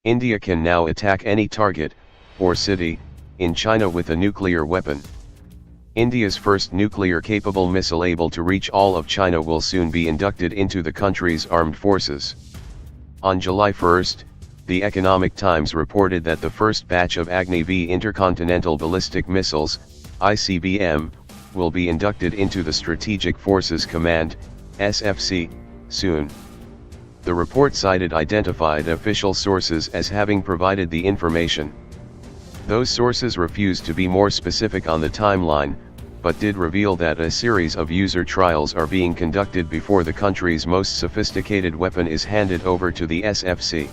India can now attack any target, or city, in China with a nuclear weapon. India's first nuclear-capable missile able to reach all of China will soon be inducted into the country's armed forces. On July 1, the Economic Times reported that the first batch of Agni-V intercontinental ballistic missiles, ICBM, will be inducted into the Strategic Forces Command, SFC, soon. The report cited identified official sources as having provided the information. Those sources refused to be more specific on the timeline, but did reveal that a series of user trials are being conducted before the country's most sophisticated weapon is handed over to the SFC.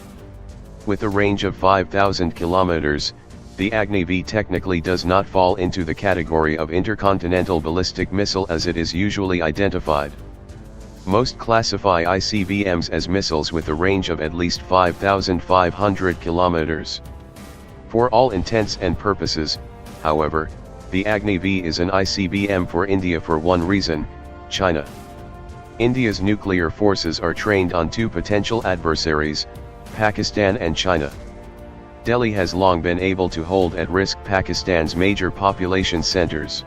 With a range of 5,000 kilometers, the Agni-V technically does not fall into the category of intercontinental ballistic missile as it is usually identified. Most classify ICBMs as missiles with a range of at least 5,500 kilometers. For all intents and purposes, however, the Agni-V is an ICBM for India for one reason: China. India's nuclear forces are trained on two potential adversaries, Pakistan and China. Delhi has long been able to hold at risk Pakistan's major population centers.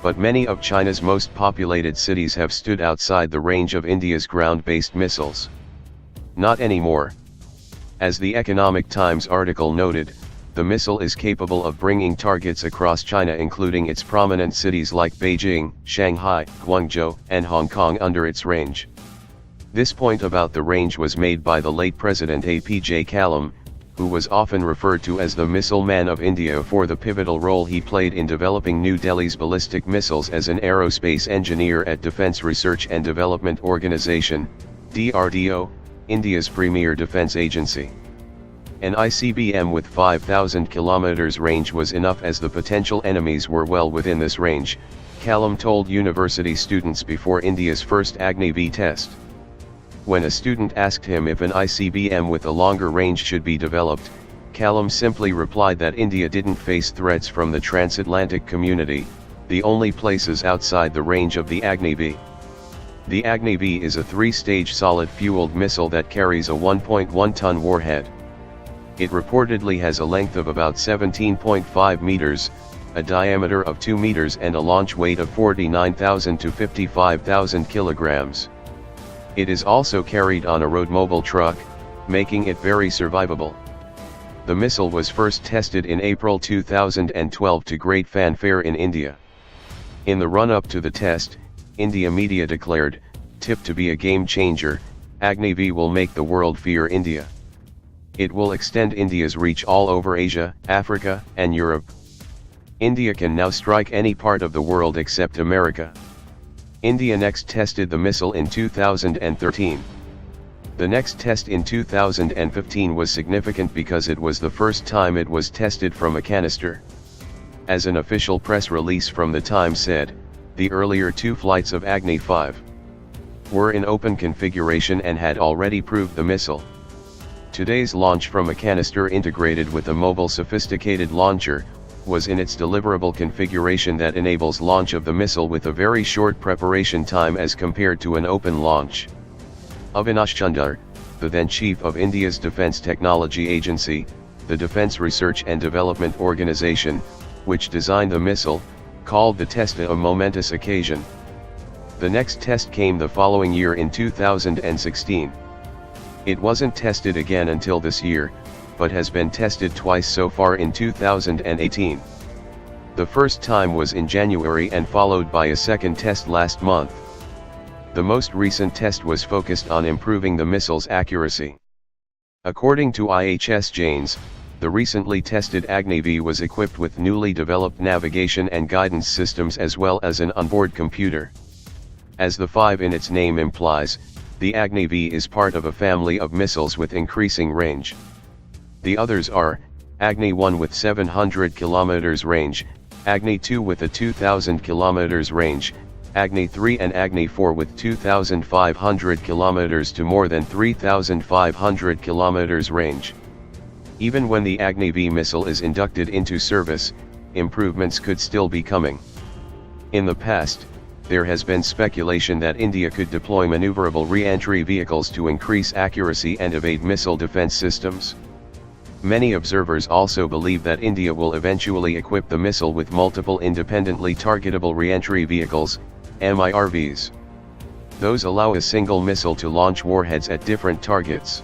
But many of China's most populated cities have stood outside the range of India's ground-based missiles. Not anymore. As the Economic Times article noted, the missile is capable of bringing targets across China, including its prominent cities like Beijing, Shanghai, Guangzhou, and Hong Kong under its range. This point about the range was made by the late President APJ Kalam, who was often referred to as the Missile Man of India for the pivotal role he played in developing New Delhi's ballistic missiles as an aerospace engineer at Defence Research and Development Organisation, DRDO, India's premier defence agency. An ICBM with 5,000 kilometers range was enough as the potential enemies were well within this range, Kalam told university students before India's first Agni-V test. When a student asked him if an ICBM with a longer range should be developed, Kalam simply replied that India didn't face threats from the transatlantic community, the only places outside the range of the Agni-V. The Agni-V is a three-stage solid-fueled missile that carries a 1.1-ton warhead. It reportedly has a length of about 17.5 meters, a diameter of 2 meters and a launch weight of 49,000 to 55,000 kilograms. It is also carried on a road-mobile truck, making it very survivable. The missile was first tested in April 2012 to great fanfare in India. In the run-up to the test, India media declared, tipped to be a game-changer, Agni-V will make the world fear India. It will extend India's reach all over Asia, Africa, and Europe. India can now strike any part of the world except America. India next tested the missile in 2013. The next test in 2015 was significant because it was the first time it was tested from a canister. As an official press release from the Times said, the earlier two flights of Agni-V were in open configuration and had already proved the missile. Today's launch from a canister integrated with a mobile sophisticated launcher was in its deliverable configuration that enables launch of the missile with a very short preparation time as compared to an open launch. Avinash Chandar, the then chief of India's Defence Technology Agency, the Defence Research and Development Organisation, which designed the missile, called the test a momentous occasion. The next test came the following year in 2016. It wasn't tested again until this year, but has been tested twice so far in 2018. The first time was in January and followed by a second test last month. The most recent test was focused on improving the missile's accuracy. According to IHS Janes, the recently tested Agni-V was equipped with newly developed navigation and guidance systems as well as an onboard computer. As the 5 in its name implies, the Agni-V is part of a family of missiles with increasing range. The others are, Agni-1 with 700 km range, Agni-2 with a 2000 km range, Agni-3 and Agni-4 with 2,500 km to more than 3,500 km range. Even when the Agni-V missile is inducted into service, improvements could still be coming. In the past, there has been speculation that India could deploy maneuverable re-entry vehicles to increase accuracy and evade missile defense systems. Many observers also believe that India will eventually equip the missile with multiple independently targetable reentry vehicles, MIRVs. Those allow a single missile to launch warheads at different targets.